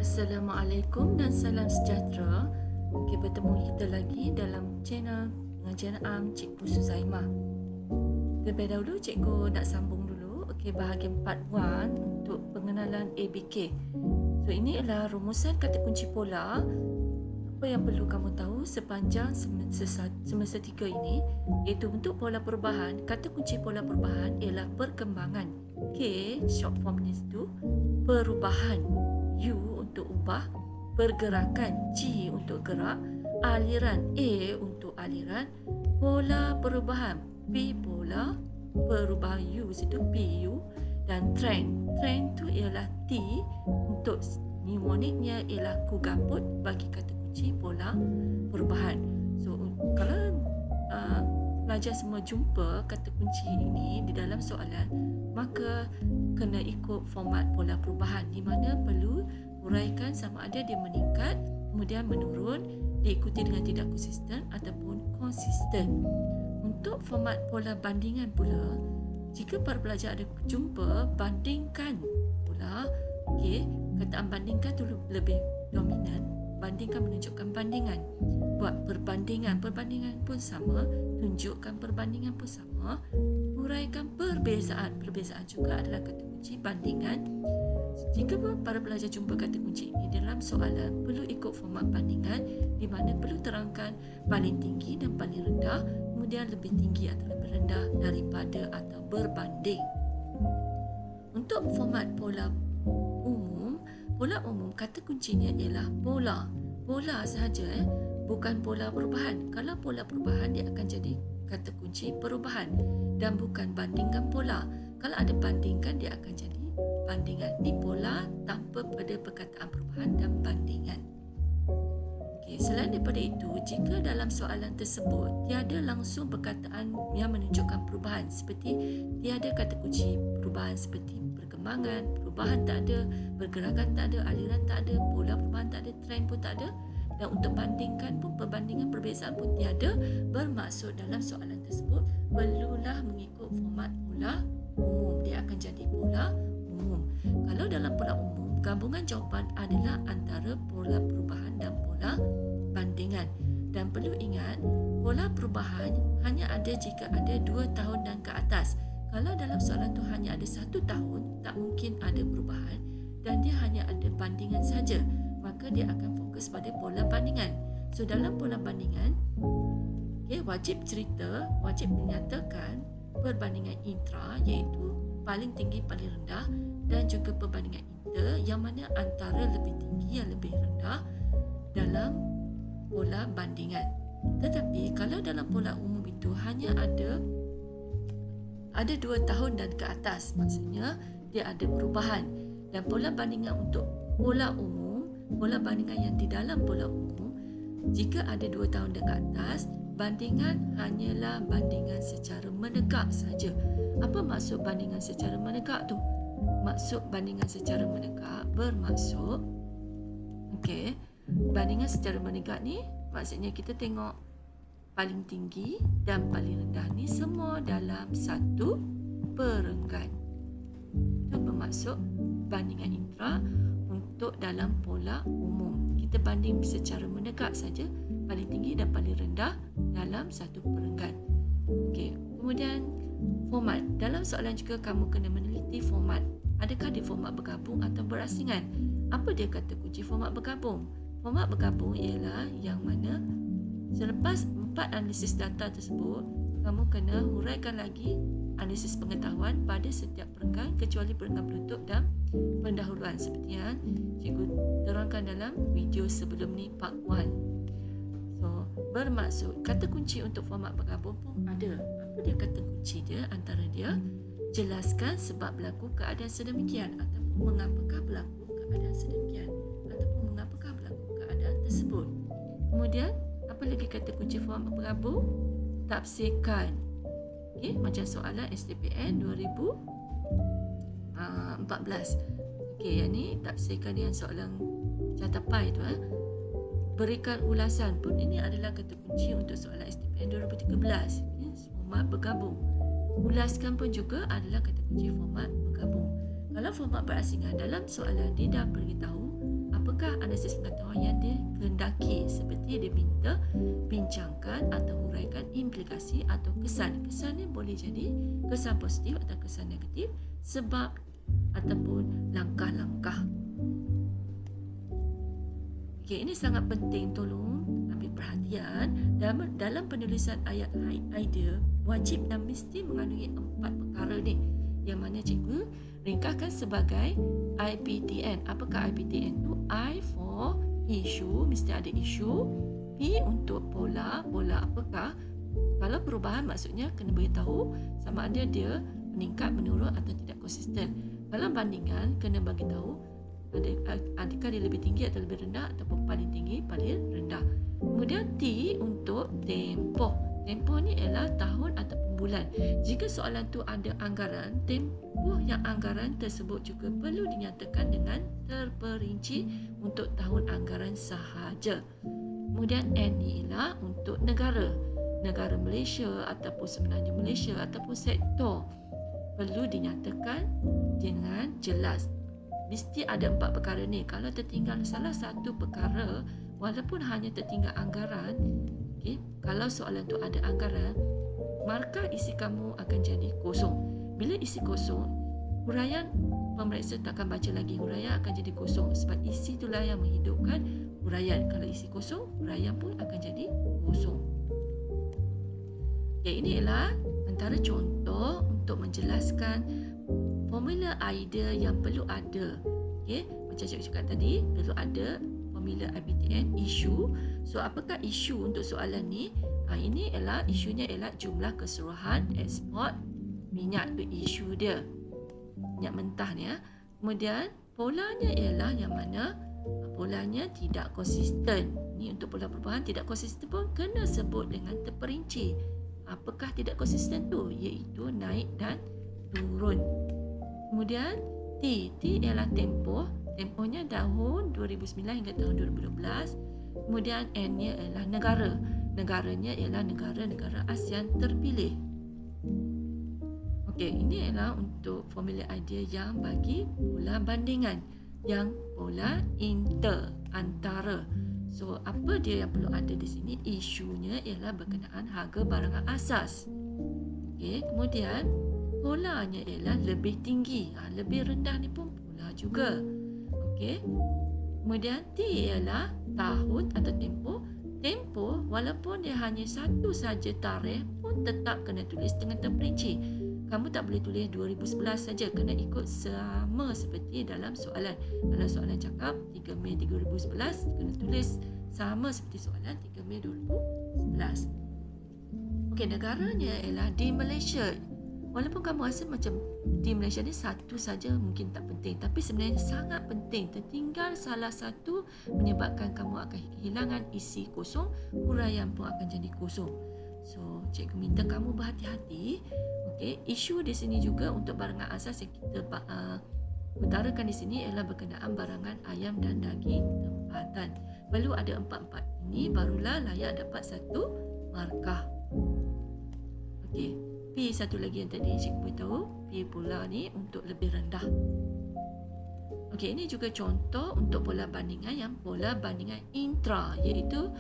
Assalamualaikum dan salam sejahtera. Okey, bertemu kita lagi dalam channel pengajian am Cikgu Suzaimah. Terlebih dahulu cikgu nak sambung dulu bahagian part 1 untuk pengenalan ABK. So ini adalah rumusan kata kunci pola. Apa yang perlu kamu tahu sepanjang semester 3 ini, iaitu bentuk pola perubahan. Kata kunci pola perubahan ialah perkembangan. K, short formnya itu perubahan. U untuk ubah, pergerakan. G untuk gerak, aliran. A untuk aliran, pola perubahan. P pola perubahan. U itu PU, dan trend. Trend tu ialah T untuk mnemoniknya ialah ku gambut bagi kata kunci pola perubahan. So kalau pelajar semua jumpa kata kunci ini di dalam soalan, maka kena ikut format pola perubahan, di mana perlu uraikan sama ada dia meningkat, kemudian menurun, diikuti dengan tidak konsisten ataupun konsisten. Untuk format pola bandingan pula, jika para pelajar ada jumpa bandingkan pula, kataan bandingkan tu lebih dominan. Bandingkan menunjukkan bandingan. Buat perbandingan pun sama, tunjukkan perbandingan pun sama, uraikan perbezaan. Perbezaan juga adalah kata kunci bandingan. Jika para pelajar jumpa kata kunci ini dalam soalan, perlu ikut format bandingan, di mana perlu terangkan paling tinggi dan paling rendah, kemudian lebih tinggi atau lebih rendah daripada atau berbanding. Untuk format pola umum, kata kuncinya ialah pola. Pola sahaja, bukan pola perubahan. Kalau pola perubahan, dia akan jadi kata kunci perubahan dan bukan bandingkan pola. Kalau ada bandingkan, dia akan jadi bandingan. Ini pola tanpa pada perkataan perubahan dan bandingan. Selain daripada itu, jika dalam soalan tersebut tiada langsung perkataan yang menunjukkan perubahan, seperti tiada kata kunci perubahan seperti perkembangan, perubahan tak ada, pergerakan tak ada, aliran tak ada, pola perubahan tak ada, trend pun tak ada, dan untuk bandingkan pun, perbandingan perbezaan pun tiada, bermaksud dalam soalan tersebut perlulah mengikut format pola umum. Dia akan jadi pola umum. Kalau dalam pola umum, gabungan jawapan adalah antara pola perubahan dan pola bandingan. Dan perlu ingat, pola perubahan hanya ada jika ada 2 tahun dan ke atas. Kalau dalam soalan tu hanya ada 1 tahun, tak mungkin ada perubahan dan dia hanya ada bandingan saja, maka dia akan fokus pada pola bandingan. So dalam pola bandingan, wajib cerita, wajib menyatakan perbandingan intra, iaitu paling tinggi paling rendah, dan juga perbandingan inter, yang mana antara lebih tinggi yang lebih rendah dalam pola bandingan. Tetapi kalau dalam pola umum itu hanya ada 2 tahun dan ke atas, maksudnya dia ada perubahan. Dan pola bandingan untuk pola umum, pola bandingan yang di dalam pola umum, jika ada 2 tahun dan ke atas, bandingan hanyalah bandingan secara menegak saja. Apa maksud bandingan secara menegak tu? Maksud bandingan secara menegak bermaksud, bandingan secara menegak ni maksudnya kita tengok paling tinggi dan paling rendah ni semua dalam satu perenggan. Itu bermaksud bandingan intra untuk dalam pola umum. Kita banding secara menegak saja, paling tinggi dan paling rendah dalam satu perenggan. Kemudian format. Dalam soalan juga kamu kena meneliti format. Adakah dia format bergabung atau berasingan? Apa dia kata kunci format bergabung? Format bergabung ialah yang mana selepas 4 analisis data tersebut, kamu kena huraikan lagi analisis pengetahuan pada setiap perenggan kecuali perenggan penutup dan pendahuluan, seperti yang cikgu terangkan dalam video sebelum ni, part 1. So, bermaksud kata kunci untuk format bergabung pun ada. Apa dia kata kunci dia? Antara dia, jelaskan sebab berlaku keadaan sedemikian, ataupun mengapakah berlaku keadaan sedemikian, ataupun mengapakah berlaku keadaan tersebut. Kemudian apa lagi kata kunci format bergabung? Tafsirkan. Macam soalan SDPN 2014. Yang ni tafsirkan yang soalan catapai tu. Berikan ulasan pun ini adalah kata kunci untuk soalan SDPN 2013. Format bergabung. Ulaskan pun juga adalah kata kunci format bergabung. Kalau format berasingan, dalam soalan dia dah beritahu apa apakah analisis pengetahuan yang dikehendaki, seperti dia minta bincangkan atau huraikan implikasi atau kesan. Kesan ni boleh jadi kesan positif atau kesan negatif, sebab ataupun langkah-langkah. Okey, ini sangat penting, tolong ambil perhatian. Dalam penulisan ayat idea, wajib dan mesti mengandungi 4 perkara ni, yang mana cikgu ringkaskan sebagai IPTN. Apakah IPTN tu? I for issue, mesti ada issue. P untuk pola. Pola apakah? Kalau perubahan maksudnya kena beritahu sama ada dia meningkat, menurun atau tidak konsisten. Kalau bandingan kena bagi tahu adakah dia lebih tinggi atau lebih rendah, ataupun paling tinggi, paling rendah. Kemudian T untuk tempoh. Tempoh ni ialah tahun ataupun bulan. Jika soalan tu ada anggaran, tempoh yang anggaran tersebut juga perlu dinyatakan dengan terperinci untuk tahun anggaran sahaja. Kemudian N ni ialah untuk negara. Negara Malaysia ataupun sebenarnya Malaysia ataupun sektor, perlu dinyatakan dengan jelas. Mesti ada 4 perkara ni. Kalau tertinggal salah satu perkara, walaupun hanya tertinggal anggaran, okay, kalau soalan tu ada anggaran, markah isi kamu akan jadi kosong. Bila isi kosong, huraian pemeriksa tak akan baca lagi. Huraian akan jadi kosong, sebab isi itulah yang menghidupkan huraian. Kalau isi kosong, huraian pun akan jadi kosong. Okay, ini ialah antara contoh untuk menjelaskan formula idea yang perlu ada. Okey, macam cikgu cakap tadi, perlu ada formula IPTN, issue. So, apakah issue untuk soalan ni? Ini ialah isunya ialah jumlah keseluruhan ekspor minyak, tu isu dia. Minyak mentah ni ya. Kemudian polanya ialah yang mana? Polanya tidak konsisten. Ni untuk pola perubahan tidak konsisten pun kena sebut dengan terperinci. Apakah tidak konsisten tu? Iaitu naik dan turun. Kemudian T ialah tempoh. Tempohnya tahun 2009 hingga tahun 2012. Kemudian N-nya ialah negara. Negaranya ialah negara-negara ASEAN terpilih. Okey, ini ialah untuk formula idea yang bagi pola bandingan, yang pola inter, antara. So, apa dia yang perlu ada di sini? Isunya ialah berkenaan harga barangan asas. Okey, kemudian polanya ialah lebih tinggi. Lebih rendah ni pun pola juga. Okey. Kemudian T ialah tahun atau tempoh. Tempoh walaupun dia hanya satu saja tarikh pun tetap kena tulis dengan terperinci. Kamu tak boleh tulis 2011 saja, kena ikut sama seperti dalam soalan. Kalau soalan cakap 3 Mei 2011, kena tulis sama seperti soalan 3 Mei 2011. Okey, negaranya ialah di Malaysia. Walaupun kamu rasa macam di Malaysia ni satu saja mungkin tak penting, tapi sebenarnya sangat penting. Tertinggal salah satu menyebabkan kamu akan kehilangan isi kosong, huraian pun akan jadi kosong. So, cikgu minta kamu berhati-hati. Okey, isu di sini juga untuk barangan asas yang kita utarakan di sini ialah berkenaan barangan ayam dan daging tempatan. Perlu ada 4-4 ini barulah layak dapat satu markah. Okey. P satu lagi yang tadi cikgu beritahu, P pula ni untuk lebih rendah. Okey, ini juga contoh untuk pola bandingan yang pola bandingan intra, iaitu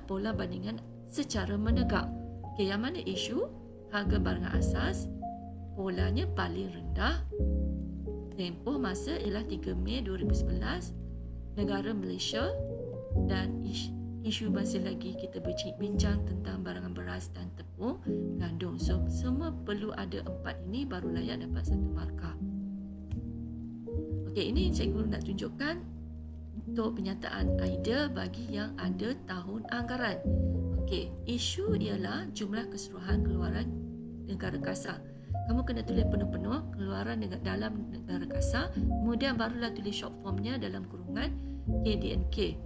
pola bandingan secara menegak. Okey, yang mana isu harga barangan asas, polanya paling rendah, tempoh masa ialah 3 Mei 2011, negara Malaysia, dan isu masih lagi kita bincang tentang barangan beras dan tepung, gandum. So, semua perlu ada 4 ini baru layak dapat satu markah. Okey, ini cikgu nak tunjukkan untuk penyataan idea bagi yang ada tahun anggaran. Okey, isu ialah jumlah keseluruhan keluaran negara kasar. Kamu kena tulis penuh-penuh keluaran dalam negara kasar, kemudian barulah tulis short formnya dalam kurungan KDNK.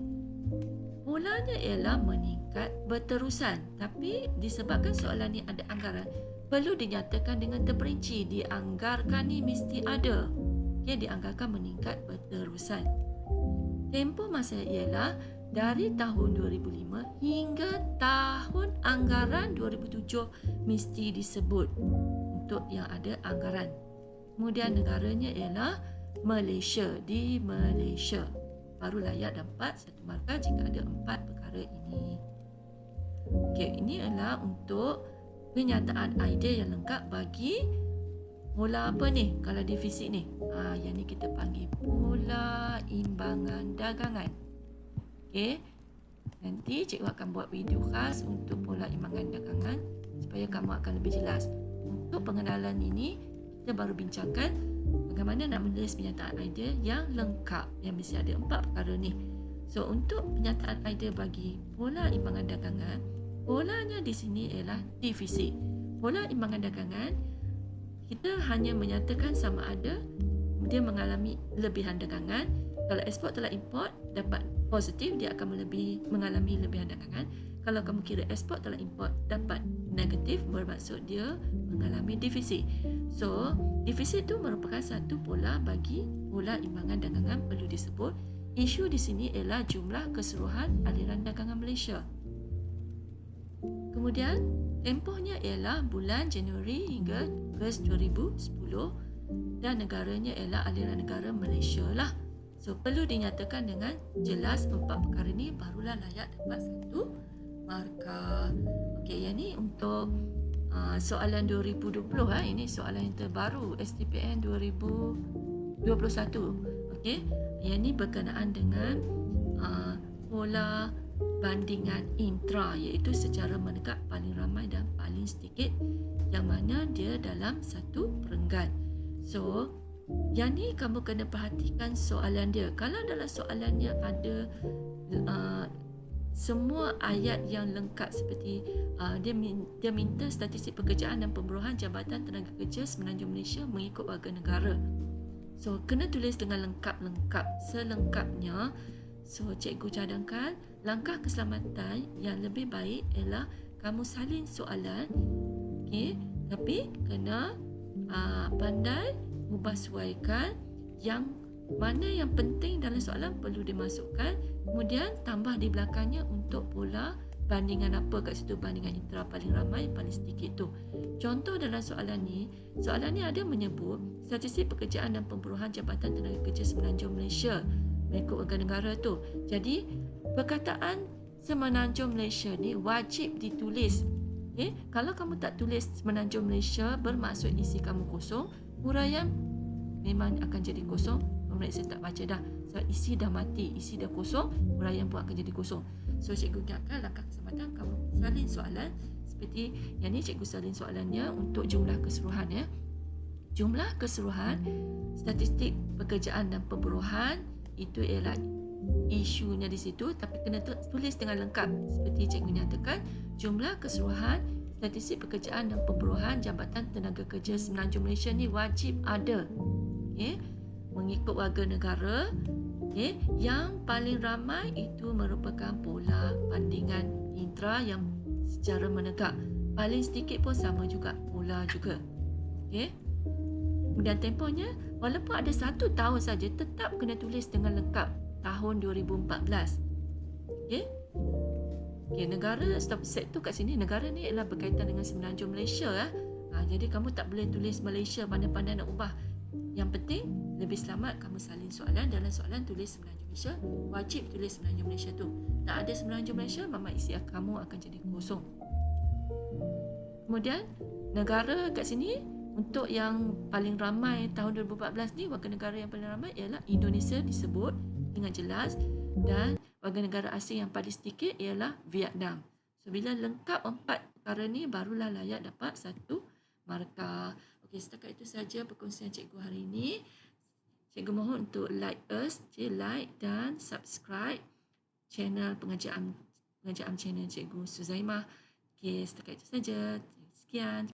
Polanya ialah meningkat berterusan, tapi disebabkan soalan ni ada anggaran, perlu dinyatakan dengan terperinci. Dianggarkan ni mesti ada. Okay, dianggarkan meningkat berterusan. Tempoh masa ialah dari tahun 2005 hingga tahun anggaran 2007 mesti disebut untuk yang ada anggaran. Kemudian negaranya ialah Malaysia, di Malaysia. baru layak dapat 1 markah jika ada 4 perkara ini. Okey, ini adalah untuk penyataan idea yang lengkap bagi pola apa ni? Kalau di fisik ni. Yang ni kita panggil pola imbangan dagangan. Okey. Nanti cikgu akan buat video khas untuk pola imbangan dagangan supaya kamu akan lebih jelas. Untuk pengenalan ini, kita baru bincangkan bagaimana nak menulis penyataan idea yang lengkap, yang mesti ada 4 perkara ni. So, untuk penyataan idea bagi pola imbangan dagangan, polanya di sini ialah defisit. Pola imbangan dagangan, kita hanya menyatakan sama ada dia mengalami lebihan dagangan. Kalau ekspor telah import dapat positif, dia akan mengalami lebihan dagangan. Kalau kamu kira ekspor telah import dapat negatif, bermaksud dia mengalami defisit. So, defisit itu merupakan satu pola bagi pola imbangan dagangan perlu disebut. Isu di sini ialah jumlah keseluruhan aliran dagangan Malaysia. Kemudian, tempohnya ialah bulan Januari hingga Ogos 2010 dan negaranya ialah aliran negara Malaysia lah. So, perlu dinyatakan dengan jelas 4 perkara ni barulah layak dapat 1 markah. Okey, yang ni untuk soalan 2020. Ini soalan yang terbaru STPN 2021. Okey, yang ni berkenaan dengan pola bandingan intra, iaitu secara menegak paling ramai dan paling sedikit, yang mana dia dalam satu perenggan. So, yang ni kamu kena perhatikan soalan dia. Kalau dalam soalannya ada semua ayat yang lengkap seperti dia minta statistik pekerjaan dan pemburuhan Jabatan Tenaga Kerja Semenanjung Malaysia mengikut warga negara. So, kena tulis dengan lengkap-lengkap, selengkapnya. So, cikgu cadangkan langkah keselamatan yang lebih baik ialah kamu salin soalan. Okey, tapi kena pandai ubah suaikan yang mana yang penting dalam soalan perlu dimasukkan, kemudian tambah di belakangnya untuk pola bandingan apa kat situ, bandingan intra paling ramai paling sedikit tu. Contoh dalam soalan ni ada menyebut statistik pekerjaan dan pemburuhan Jabatan Tenaga Kerja Semenanjung Malaysia mengikut warga negara tu. Jadi perkataan Semenanjung Malaysia ni wajib ditulis. Okay? Kalau kamu tak tulis Semenanjung Malaysia bermaksud isi kamu kosong, huraian memang akan jadi kosong. Saya tak baca dah. So, isi dah mati, isi dah kosong, huraian pun akan jadi kosong. So, cikgu ingatkan langkah keselamatan kamu salin soalan seperti yang ni. Cikgu salin soalannya untuk jumlah keseluruhan ya. Jumlah keseluruhan statistik pekerjaan dan pemburuhan itu ialah isunya di situ, tapi kena tulis dengan lengkap seperti cikgu nyatakan. Jumlah keseluruhan statistik pekerjaan dan pemburuhan Jabatan Tenaga Kerja Semenanjung Malaysia ni wajib ada. Okey, mengikut warga negara. Okey, yang paling ramai itu merupakan pola bandingan intra yang secara menegak. Paling sedikit pun sama juga, pola juga. Okey. Kemudian tempohnya walaupun ada 1 tahun saja tetap kena tulis dengan lengkap tahun 2014. Okey. Okey, negara stop set tu kat sini, negara ni ialah berkaitan dengan Semenanjung Malaysia jadi kamu tak boleh tulis Malaysia, pandai-pandai nak ubah. Yang penting lebih selamat kamu salin soalan, dalam soalan tulis Semenanjung Malaysia, wajib tulis Semenanjung Malaysia tu. Tak ada Semenanjung Malaysia, mama isi kamu akan jadi kosong. Kemudian negara kat sini untuk yang paling ramai tahun 2014 ni, warga negara yang paling ramai ialah Indonesia disebut dengan jelas, dan warga negara asing yang paling sedikit ialah Vietnam. So, bila lengkap 4 perkara ni barulah layak dapat 1 markah. Okey, setakat itu saja perkongsian cikgu hari ini. Cikgu mohon untuk like dan subscribe channel pengajian channel Cikgu Suzaimah. Okey, setakat itu saja. Sekian.